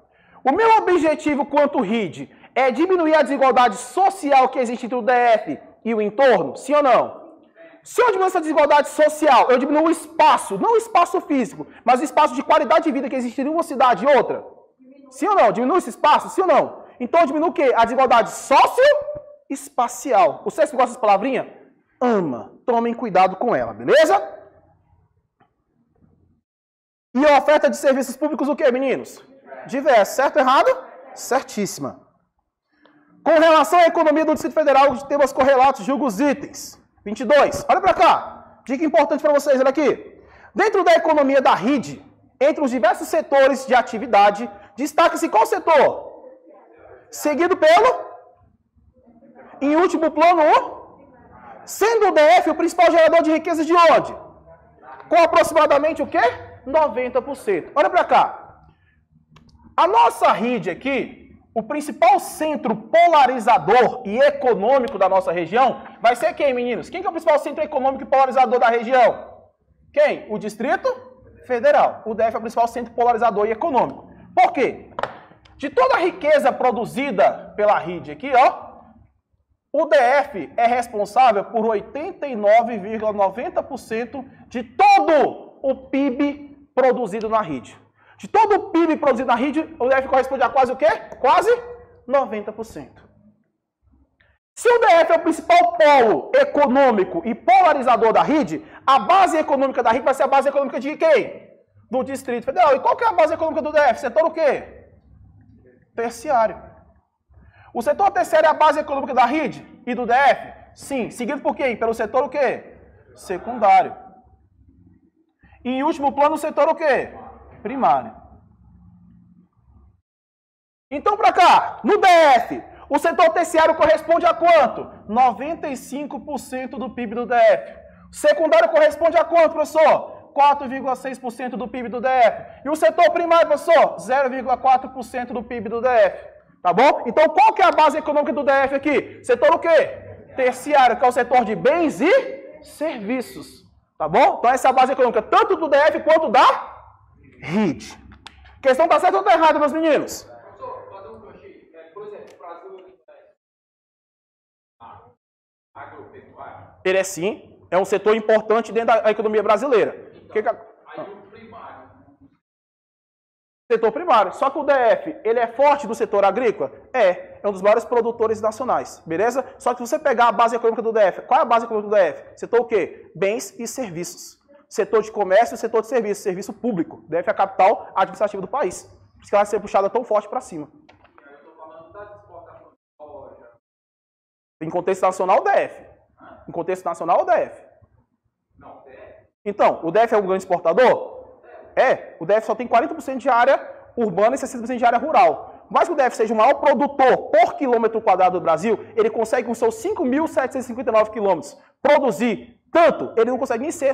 O meu objetivo quanto RID é diminuir a desigualdade social que existe entre o DF e o entorno? Sim ou não? Se eu diminuir essa desigualdade social, eu diminuo o espaço, não o espaço físico, mas o espaço de qualidade de vida que existe em uma cidade e outra? Sim ou não? Diminui esse espaço? Sim ou não? Então eu diminuo o quê? A desigualdade socioespacial. O CESP gosta dessa palavrinha? Ama. Tomem cuidado com ela, beleza? E a oferta de serviços públicos o quê, meninos? Diverso. Certo ou errado? Certíssima. Com relação à economia do Distrito Federal, de temas correlatos, julga os itens. 22. Olha para cá. Dica importante para vocês, olha aqui. Dentro da economia da RID, entre os diversos setores de atividade, destaca-se qual setor? Seguido pelo, em último plano, sendo o DF o principal gerador de riqueza de onde? Com aproximadamente o quê? 90%. Olha para cá. A nossa RID aqui, o principal centro polarizador e econômico da nossa região vai ser quem, meninos? Quem que é o principal centro econômico e polarizador da região? Quem? O Distrito Federal. O DF é o principal centro polarizador e econômico. Por quê? De toda a riqueza produzida pela RID aqui, ó, o DF é responsável por 89,90% de todo o PIB produzido na RID. De todo o PIB produzido na RID, o DF corresponde a quase o quê? Quase 90%. Se o DF é o principal polo econômico e polarizador da RID, a base econômica da RID vai ser a base econômica de quem? Do Distrito Federal. E qual que é a base econômica do DF? Setor o quê? Terciário. O setor terciário é a base econômica da RID e do DF? Sim. Seguido por quem? Pelo setor o quê? Secundário. E em último plano, o setor o quê? Primário. Então, para cá, no DF, o setor terciário corresponde a quanto? 95% do PIB do DF. O secundário corresponde a quanto, professor? 4,6% do PIB do DF. E o setor primário, professor? 0,4% do PIB do DF. Tá bom? Então, qual que é a base econômica do DF aqui? Setor o quê? Terciário, que é o setor de bens e serviços. Tá bom? Então, essa é a base econômica tanto do DF quanto da RID. Questão tá certa ou tá errada, meus meninos? Professor, fazer um crochê. Por exemplo, o Brasil agropecuário. Ele é sim, é um setor importante dentro da economia brasileira. Aí o primário. Setor primário. Só que o DF, ele é forte do setor agrícola? É um dos maiores produtores nacionais, beleza? Só que se você pegar a base econômica do DF, qual é a base econômica do DF? Setor o quê? Bens e serviços. Setor de comércio e setor de serviço, serviço público. DF é a capital administrativa do país. Por isso que ela vai ser puxada tão forte para cima. Eu estou falando das exportações de soja. Em contexto nacional, DF. Em contexto nacional, o DF. Não, DF. Então, o DF é um grande exportador? É. O DF só tem 40% de área urbana e 60% de área rural. Mas que o DF seja o maior produtor por quilômetro quadrado do Brasil, ele consegue com seus 5.759 quilômetros produzir tanto, ele não consegue nem ser,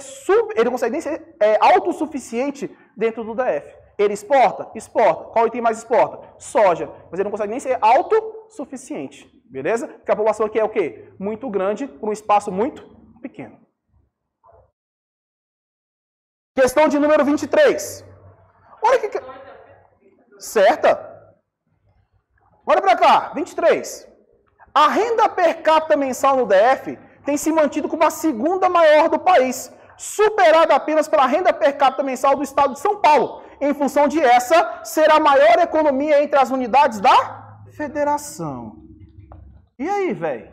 autossuficiente dentro do DF. Ele exporta? Exporta. Qual item mais exporta? Soja. Mas ele não consegue nem ser autossuficiente. Beleza? Porque a população aqui é o quê? Muito grande, por um espaço muito pequeno. Questão de número 23. Olha que... Certa? Olha para cá, 23. A renda per capita mensal no DF tem se mantido como a segunda maior do país, superada apenas pela renda per capita mensal do estado de São Paulo, em função de essa ser a maior economia entre as unidades da federação. E aí, velho?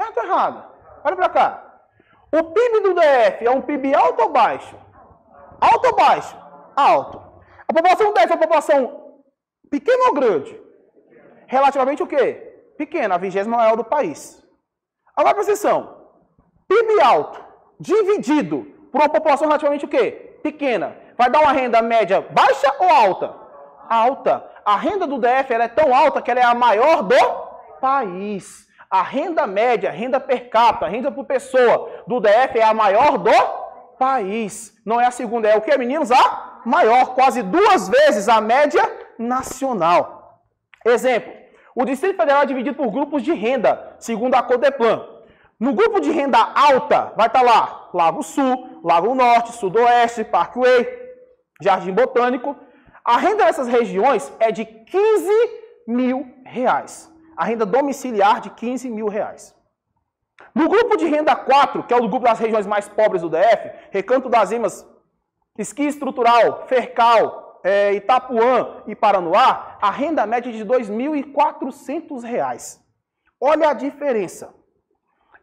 Certo ou errado? Olha pra cá. O PIB do DF é um PIB alto ou baixo? Alto ou baixo? Alto. A população do DF é uma população pequena ou grande? Relativamente o quê? Pequena, a 20ª maior do país. Agora, presta atenção. PIB alto dividido por uma população relativamente o quê? Pequena. Vai dar uma renda média baixa ou alta? Alta. A renda do DF ela é tão alta que ela é a maior do país. A renda média, renda per capita, renda por pessoa do DF é a maior do país. Não é a segunda, é o que, meninos? A maior, quase 2 vezes a média nacional. Exemplo, o Distrito Federal é dividido por grupos de renda, segundo a Codeplan. No grupo de renda alta, vai estar lá Lago Sul, Lago Norte, Sudoeste, Parkway, Jardim Botânico. A renda dessas regiões é de R$15.000. A renda domiciliar de R$15.000. No grupo de renda 4, que é o grupo das regiões mais pobres do DF, Recanto das Emas, Esqui Estrutural, Fercal, Itapuã e Paranoá, a renda média é de R$2.400. Olha a diferença.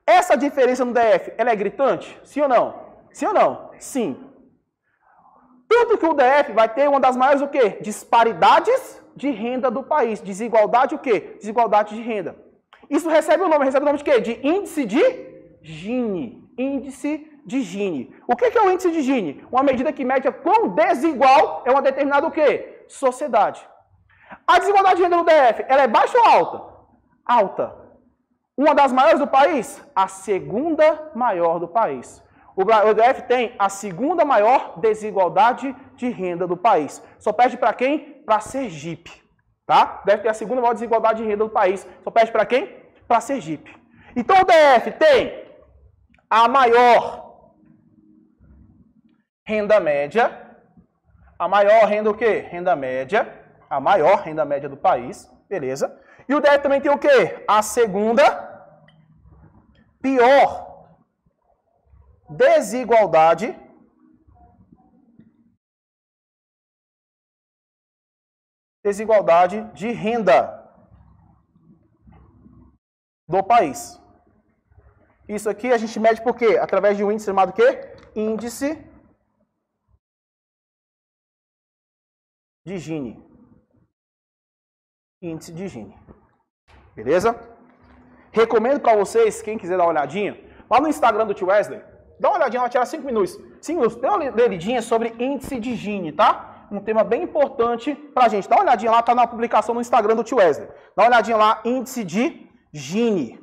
Essa diferença no DF, ela é gritante? Sim ou não? Sim ou não? Sim. Tanto que o DF vai ter uma das maiores o quê? Disparidades de renda do país. Desigualdade o quê? Desigualdade de renda. Isso recebe o nome de quê? De índice de Gini. Índice de Gini. O que é o índice de Gini? Uma medida que mede quão desigual é uma determinada o quê? Sociedade. A desigualdade de renda no DF, ela é baixa ou alta? Alta. Uma das maiores do país? A segunda maior do país. O DF tem a segunda maior desigualdade de renda do país. Só perde para quem? Para Sergipe. Tá? Deve ter a segunda maior desigualdade de renda do país. Só perde para quem? Para Sergipe. Então o DF tem a maior renda média. A maior renda o quê? Renda média. A maior renda média do país. Beleza? E o DF também tem o quê? A segunda pior desigualdade de renda do país. Isso aqui a gente mede por quê? Através de um índice chamado quê? Índice de Gini. Índice de Gini. Beleza? Recomendo para vocês, quem quiser dar uma olhadinha, lá no Instagram do tio Wesley, dá uma olhadinha, vai tirar 5 minutos. 5 minutos, dê uma leidinha sobre índice de Gini, tá? Um tema bem importante pra gente. Dá uma olhadinha lá, tá na publicação no Instagram do tio Wesley. Dá uma olhadinha lá, índice de Gini.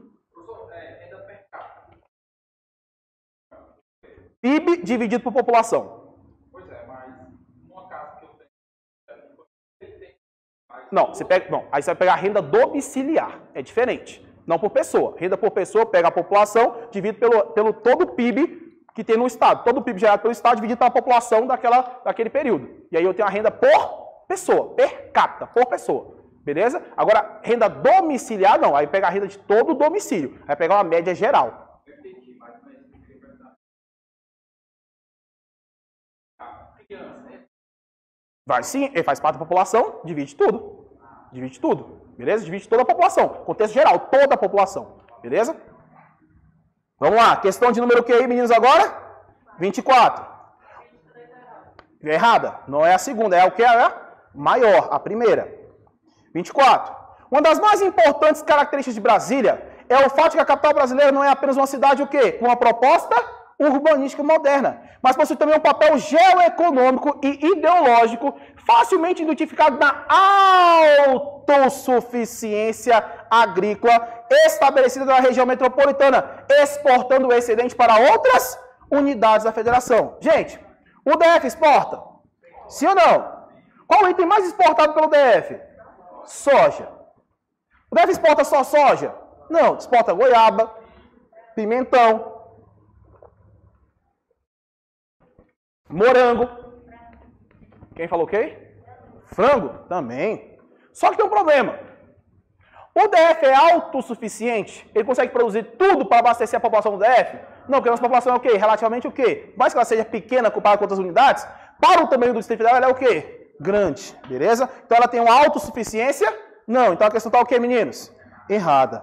PIB dividido por população. Pois é, mas numa casa que eu tenho... Não, você pega, não, aí você vai pegar a renda domiciliar. É diferente. Não por pessoa. Renda por pessoa, pega a população, divide pelo todo o PIB que tem no Estado. Todo o PIB gerado pelo Estado dividido pela população daquele período. E aí eu tenho a renda por pessoa, per capita, por pessoa. Beleza? Agora, renda domiciliar, não. Aí pega a renda de todo o domicílio. Vai pegar uma média geral. Eu entendi, mas não é isso que eu queria perguntar. Vai sim, ele faz parte da população, divide tudo. Divide tudo. Beleza? Divide toda a população. Contexto geral, toda a população. Beleza? Vamos lá. Questão de número que aí, meninos, agora? 24. Errada. Não é a segunda. É o que? É a maior, a primeira. 24. Uma das mais importantes características de Brasília é o fato de que a capital brasileira não é apenas uma cidade o quê? Com uma proposta urbanística moderna, mas possui também um papel geoeconômico e ideológico facilmente identificado na autossuficiência agrícola estabelecida na região metropolitana, exportando o excedente para outras unidades da federação. Gente, o DF exporta? Sim ou não? Qual o item mais exportado pelo DF? Soja. O DF exporta só soja? Não, exporta goiaba, pimentão, morango. Quem falou o quê? Frango? Também. Só que tem um problema. O DF é autossuficiente? Ele consegue produzir tudo para abastecer a população do DF? Não, porque a nossa população é o quê? Relativamente o quê? Mais que ela seja pequena comparada com outras unidades, para o tamanho do Distrito Federal ela é o quê? Grande. Beleza? Então ela tem uma autossuficiência? Não. Então a questão está o quê, meninos? Errada.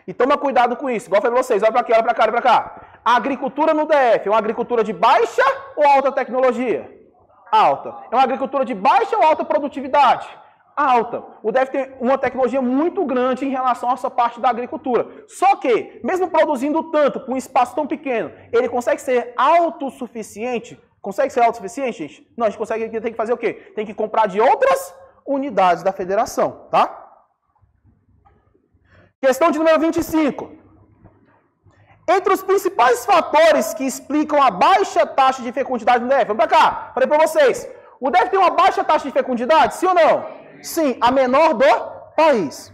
E toma cuidado com isso. Igual eu falei para vocês. Olha para aqui, olha para cá, olha para cá. A agricultura no DF é uma agricultura de baixa ou alta tecnologia? Alta. É uma agricultura de baixa ou alta produtividade? Alta. O DF tem uma tecnologia muito grande em relação a essa parte da agricultura. Só que, mesmo produzindo tanto, por um espaço tão pequeno, ele consegue ser autossuficiente? Consegue ser autossuficiente, gente? Não, a gente consegue, tem que fazer o quê? Tem que comprar de outras unidades da federação, tá? Questão de número 25. Entre os principais fatores que explicam a baixa taxa de fecundidade no DF, vamos para cá, falei para vocês, o DF tem uma baixa taxa de fecundidade, sim ou não? Sim, a menor do país.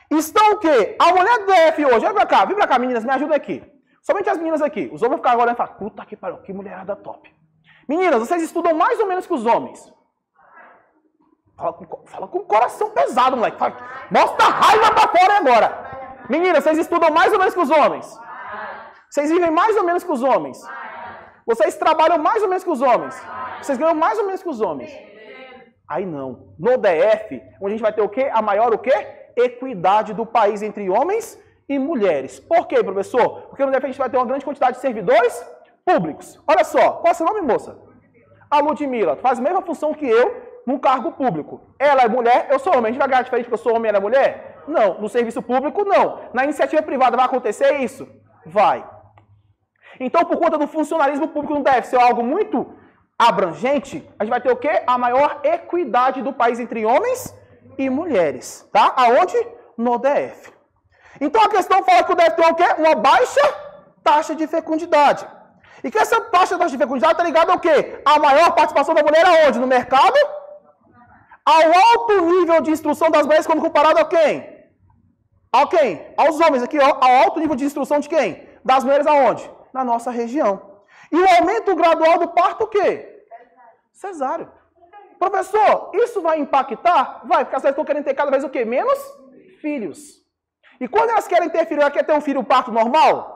Estão o quê? A mulher do DF hoje, olha para cá, vem para cá, meninas, me ajudem aqui. Somente as meninas aqui, os homens vão ficar agora e falar, puta que pariu, que mulherada top. Meninas, vocês estudam mais ou menos que os homens. Fala com o coração pesado, moleque. Mostra a raiva pra fora agora. Meninas, vocês estudam mais ou menos que os homens? Vocês vivem mais ou menos que os homens? Vocês trabalham mais ou menos que os homens? Vocês ganham mais ou menos que os homens? Aí não. No DF, onde a gente vai ter o quê? A maior o quê? Equidade do país entre homens e mulheres. Por quê, professor? Porque no DF a gente vai ter uma grande quantidade de servidores públicos. Olha só, qual é o seu nome, moça? A Ludmila. Faz a mesma função que eu num cargo público. Ela é mulher, eu sou homem. A gente vai ganhar diferente porque eu sou homem e ela é mulher? Não. No serviço público, não. Na iniciativa privada vai acontecer isso? Vai. Então, por conta do funcionalismo público no DF ser algo muito abrangente, a gente vai ter o quê? A maior equidade do país entre homens e mulheres, tá? Aonde? No DF. Então, a questão fala que o DF tem o quê? Uma baixa taxa de fecundidade. E que essa taxa de fecundidade está ligada ao quê? A maior participação da mulher aonde? No mercado? Ao alto nível de instrução das mulheres quando comparado a quem? A quem? Aos homens aqui, ó. Ao alto nível de instrução de quem? Das mulheres aonde? Na nossa região. E o aumento gradual do parto o quê? Cesáreo. Professor, isso vai impactar? Vai, porque as mulheres estão querendo ter cada vez o quê? Menos filhos. E quando elas querem ter filho, ela quer ter um filho parto normal?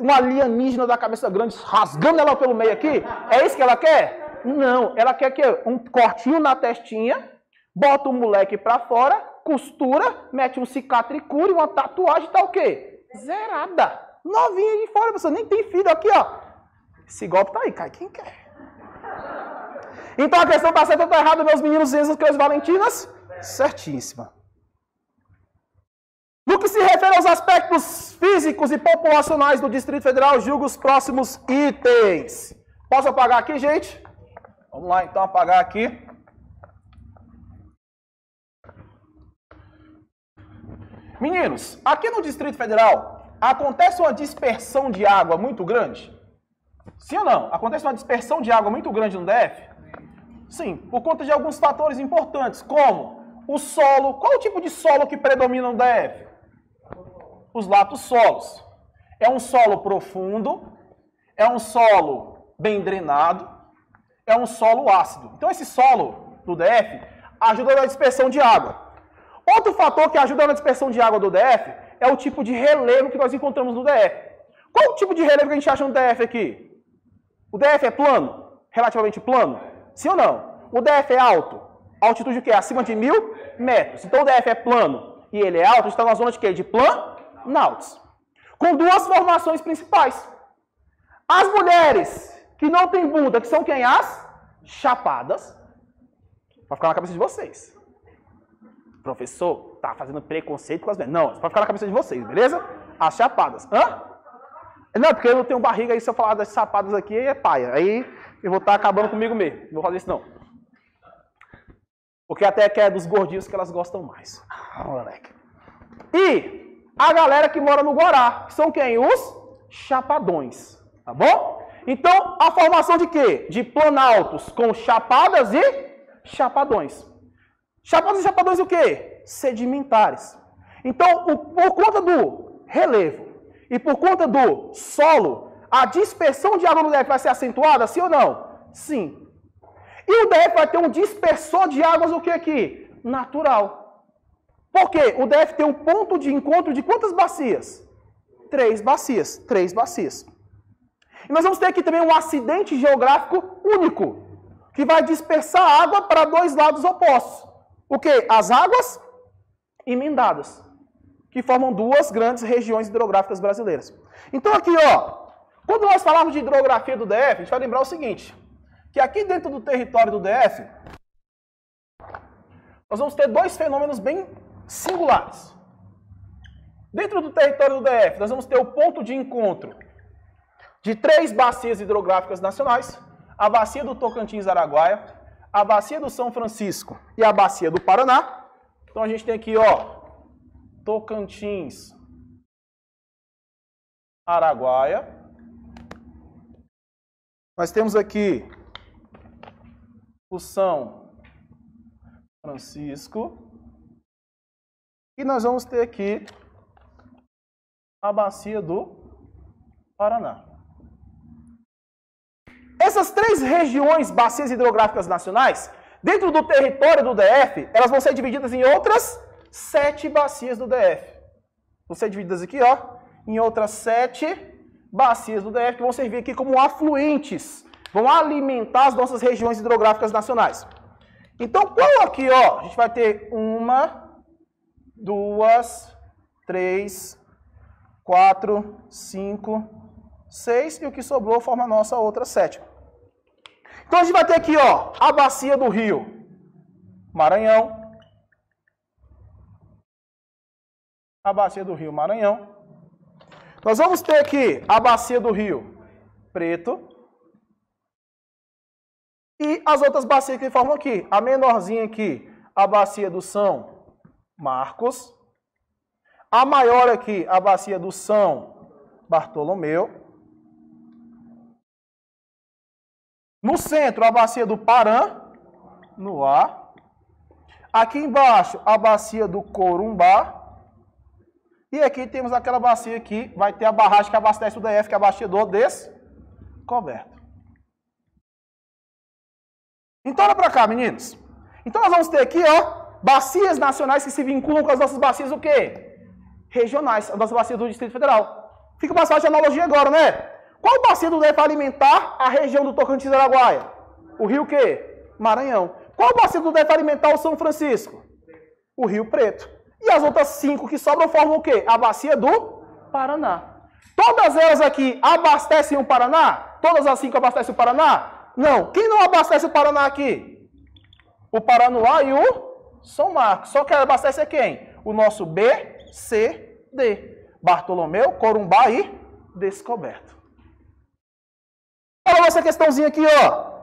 Um alienígena da cabeça grande rasgando ela pelo meio aqui? É isso que ela quer? Não, ela quer que um cortinho na testinha, bota o moleque pra fora, costura, mete um cicatricure, uma tatuagem e tá o quê? Zerada. Novinha de fora, pessoa nem tem filho aqui, ó. Esse golpe tá aí, cai quem quer. Então a questão tá certa ou tá errada, meus meninos e as valentinas? Certíssima. No que se refere aos aspectos físicos e populacionais do Distrito Federal, julgo os próximos itens. Posso apagar aqui, gente? Vamos lá, então, apagar aqui. Meninos, aqui no Distrito Federal, acontece uma dispersão de água muito grande? Sim ou não? Acontece uma dispersão de água muito grande no DF? Sim, por conta de alguns fatores importantes, como o solo. Qual o tipo de solo que predomina no DF? Os latossolos. É um solo profundo, é um solo bem drenado, é um solo ácido. Então esse solo do DF ajuda na dispersão de água. Outro fator que ajuda na dispersão de água do DF é o tipo de relevo que nós encontramos no DF. Qual o tipo de relevo que a gente acha no DF aqui? O DF é plano? Relativamente plano? Sim ou não? O DF é alto? Altitude o quê? Acima de 1000 metros. Então o DF é plano e ele é alto, a gente está na zona de quê? De planaltos. Com duas formações principais. As mulheres que não têm bunda, que são quem? As chapadas. Vai ficar na cabeça de vocês. Professor, tá fazendo preconceito com as mulheres. Não, vai ficar na cabeça de vocês, beleza? As chapadas. Hã? Não, porque eu não tenho barriga aí, se eu falar das chapadas aqui, é paia. Aí eu vou estar acabando comigo mesmo. Não vou fazer isso não. Porque até que é dos gordinhos que elas gostam mais. Moleque. E a galera que mora no Guará, que são quem? Os chapadões. Tá bom? Então, a formação de quê? De planaltos com chapadas e chapadões. Chapadas e chapadões o quê? Sedimentares. Então, por conta do relevo e por conta do solo, a dispersão de água no DF vai ser acentuada, sim ou não? Sim. E o DF vai ter um dispersor de águas o que aqui? Natural. Por quê? O DF tem um ponto de encontro de quantas bacias? 3 bacias. 3 bacias. E nós vamos ter aqui também um acidente geográfico único, que vai dispersar água para 2 lados opostos. O quê? As águas emendadas, que formam 2 grandes regiões hidrográficas brasileiras. Então aqui, ó, quando nós falamos de hidrografia do DF, a gente vai lembrar o seguinte, que aqui dentro do território do DF, nós vamos ter 2 fenômenos bem singulares. Dentro do território do DF, nós vamos ter o ponto de encontro de 3 bacias hidrográficas nacionais, a bacia do Tocantins-Araguaia, a bacia do São Francisco e a bacia do Paraná. Então a gente tem aqui, ó, Tocantins, Araguaia. Nós temos aqui o São Francisco. E nós vamos ter aqui a bacia do Paraná. Essas 3 regiões, bacias hidrográficas nacionais, dentro do território do DF, elas vão ser divididas em outras 7 bacias do DF. Vão ser divididas aqui, ó, em outras 7 bacias do DF, que vão servir aqui como afluentes, vão alimentar as nossas regiões hidrográficas nacionais. Então, qual aqui, ó, a gente vai ter 1, 2, 3, 4, 5, 6, e o que sobrou forma a nossa outra 7. Então a gente vai ter aqui, ó, a bacia do Rio Maranhão, a bacia do Rio Maranhão. Nós vamos ter aqui a bacia do Rio preto. E as outras bacias que formam aqui. A menorzinha aqui, a bacia do São Marcos. A maior aqui, a bacia do São Bartolomeu. No centro, a bacia do Paran, no A. Aqui embaixo, a bacia do Corumbá. E aqui temos aquela bacia aqui, vai ter a barragem que abastece o DF, que é a bacia do Descoberto. Então, olha para cá, meninos. Então, nós vamos ter aqui, ó, bacias nacionais que se vinculam com as nossas bacias, o quê? Regionais, as nossas bacias do Distrito Federal. Fica mais fácil de analogia agora, né? Qual bacia do DF vai alimentar a região do Tocantins-Araguaia? O rio o quê? Maranhão. Qual bacia do DF vai alimentar o São Francisco? O Rio Preto. E as outras 5 que sobram formam o quê? A bacia do Paraná. Todas elas aqui abastecem o Paraná? Todas as 5 abastecem o Paraná? Não. Quem não abastece o Paraná aqui? O Paranoá e o São Marcos. Só que abastece é quem? O nosso B, C, D. Bartolomeu, Corumbá e Descoberto. Olha essa questãozinha aqui, ó.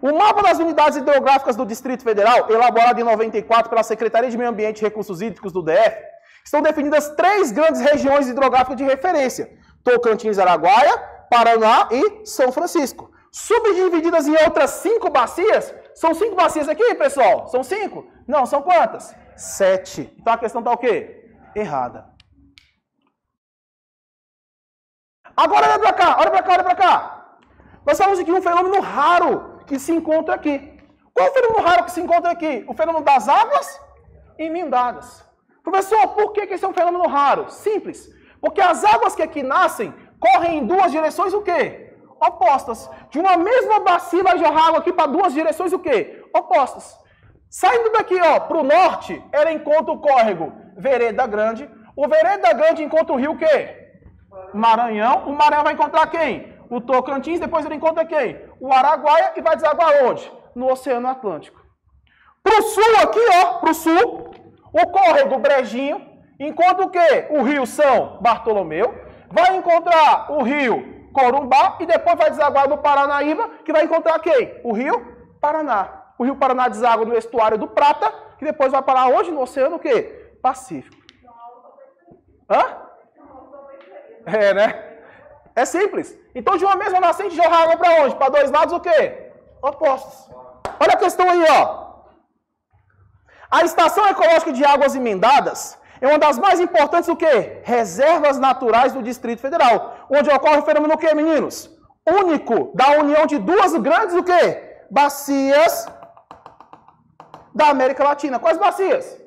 O mapa das unidades hidrográficas do Distrito Federal, elaborado em 94 pela Secretaria de Meio Ambiente e Recursos Hídricos do DF, estão definidas 3 grandes regiões hidrográficas de referência: Tocantins-Araguaia, Paraná e São Francisco. Subdivididas em outras 5 bacias. São 5 bacias aqui, pessoal? São 5? Não, são quantas? 7. Então a questão está o quê? Errada. Agora olha para cá, olha para cá, olha para cá. Nós falamos aqui de um fenômeno raro que se encontra aqui. Qual é o fenômeno raro que se encontra aqui? O fenômeno das águas emendadas. Professor, por que esse é um fenômeno raro? Simples. Porque as águas que aqui nascem correm em 2 direções o quê? Opostas. De uma mesma bacia vai jorrar água aqui para 2 direções o quê? Opostas. Saindo daqui, ó, para o norte, ela encontra o córrego Vereda Grande. O Vereda Grande encontra o rio o quê? Maranhão. O Maranhão vai encontrar quem? O Tocantins. Depois ele encontra quem? O Araguaia. E vai desaguar onde? No Oceano Atlântico. Para o sul aqui, ó, para o sul, o córrego Brejinho encontra o quê? O rio São Bartolomeu. Vai encontrar o rio Corumbá e depois vai desaguar no Paranaíba, que vai encontrar quem? O rio Paraná. O rio Paraná deságua no estuário do Prata, que depois vai parar onde? No Oceano o quê? Pacífico. Hã? É, né? É simples. Então, de uma mesma nascente, jorra água para onde? Para 2 lados o quê? Opostos. Olha a questão aí, ó. A Estação Ecológica de Águas Emendadas é uma das mais importantes o quê? Reservas naturais do Distrito Federal. Onde ocorre o fenômeno o quê, meninos? Único da união de 2 grandes o quê? Bacias da América Latina. Quais bacias?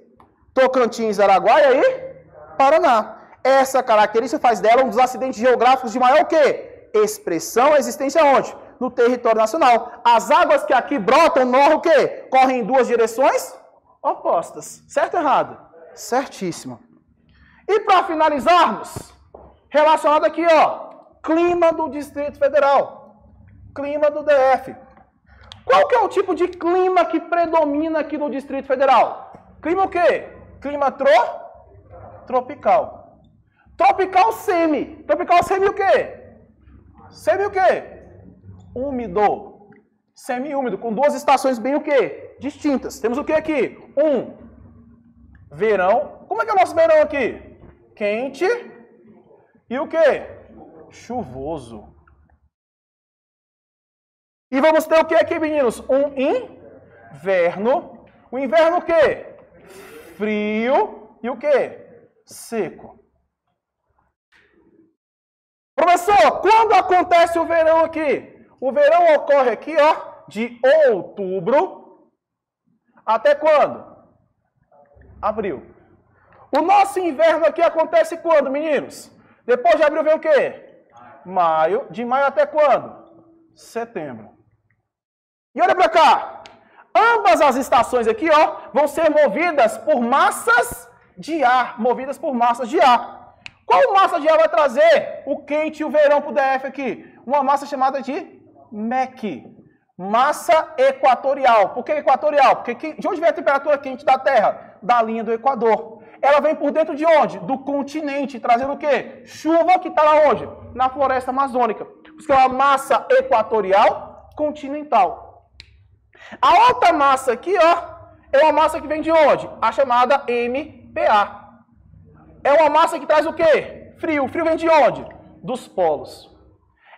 Tocantins, Araguaia e Paraná. Essa característica faz dela um dos acidentes geográficos de maior o quê? Expressão, existência onde? No território nacional. As águas que aqui brotam no o quê? Correm em 2 direções opostas. Certo ou errado? Certíssimo. E para finalizarmos, relacionado aqui, ó, clima do Distrito Federal, clima do DF. Qual que é o tipo de clima que predomina aqui no Distrito Federal? Clima o quê? Clima tropical. Tropical semi. Tropical semi o quê? Semi o quê? Úmido. Semi-úmido, com 2 estações bem o quê? Distintas. Temos o quê aqui? Verão. Como é que é o nosso verão aqui? Quente. E o quê? Chuvoso. E vamos ter o que aqui, meninos? Inverno. O inverno o quê? Frio. E o quê? Seco. Professor, quando acontece o verão aqui? O verão ocorre aqui, ó, de outubro até quando? Abril. O nosso inverno aqui acontece quando, meninos? Depois de abril vem o quê? Maio. De maio até quando? Setembro. E olha para cá. Ambas as estações aqui, ó, vão ser movidas por massas de ar. Movidas por massas de ar. Qual massa de ar vai trazer o quente e o verão para o DF aqui? Uma massa chamada de MEC. Massa equatorial. Por que equatorial? Porque de onde vem a temperatura quente da Terra? Da linha do Equador. Ela vem por dentro de onde? Do continente, trazendo o quê? Chuva que está lá onde? Na floresta amazônica. Por isso que é uma massa equatorial continental. A outra massa aqui, ó, é uma massa que vem de onde? A chamada MPA. É uma massa que traz o quê? Frio. Frio vem de onde? Dos polos.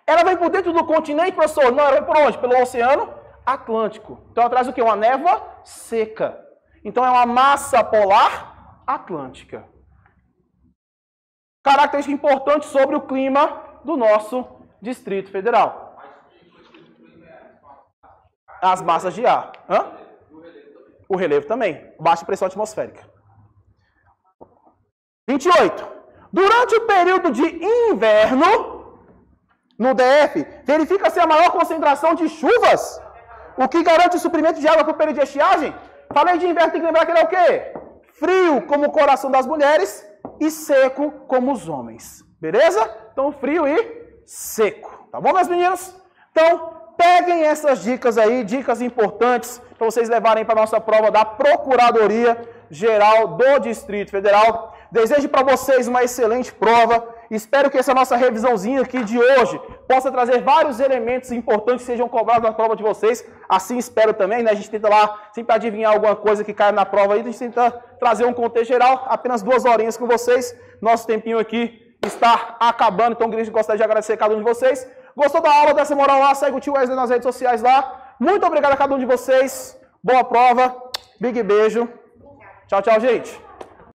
Ela vem por dentro do continente, professor? Não, ela vem por onde? Pelo Oceano Atlântico. Então ela traz o quê? Uma névoa seca. Então é uma massa polar atlântica. Característica importante sobre o clima do nosso Distrito Federal. As massas de ar. Hã? O relevo também. Baixa pressão atmosférica. 28. Durante o período de inverno, no DF, verifica-se a maior concentração de chuvas, o que garante o suprimento de água para o período de estiagem. Falei de inverno, tem que lembrar que ele é o quê? Frio como o coração das mulheres e seco como os homens. Beleza? Então, frio e seco. Tá bom, meus meninos? Então, peguem essas dicas aí, dicas importantes, para vocês levarem para a nossa prova da Procuradoria Geral do Distrito Federal. Desejo para vocês uma excelente prova. Espero que essa nossa revisãozinha aqui de hoje possa trazer vários elementos importantes que sejam cobrados na prova de vocês. Assim espero também, né? A gente tenta lá sempre adivinhar alguma coisa que caia na prova aí. A gente tenta trazer um contexto geral. Apenas 2 horinhas com vocês. Nosso tempinho aqui está acabando. Então, gostaria de agradecer a cada um de vocês. Gostou da aula? Dessa moral lá. Segue o tio Wesley nas redes sociais lá. Muito obrigado a cada um de vocês. Boa prova. Big beijo. Tchau, tchau, gente.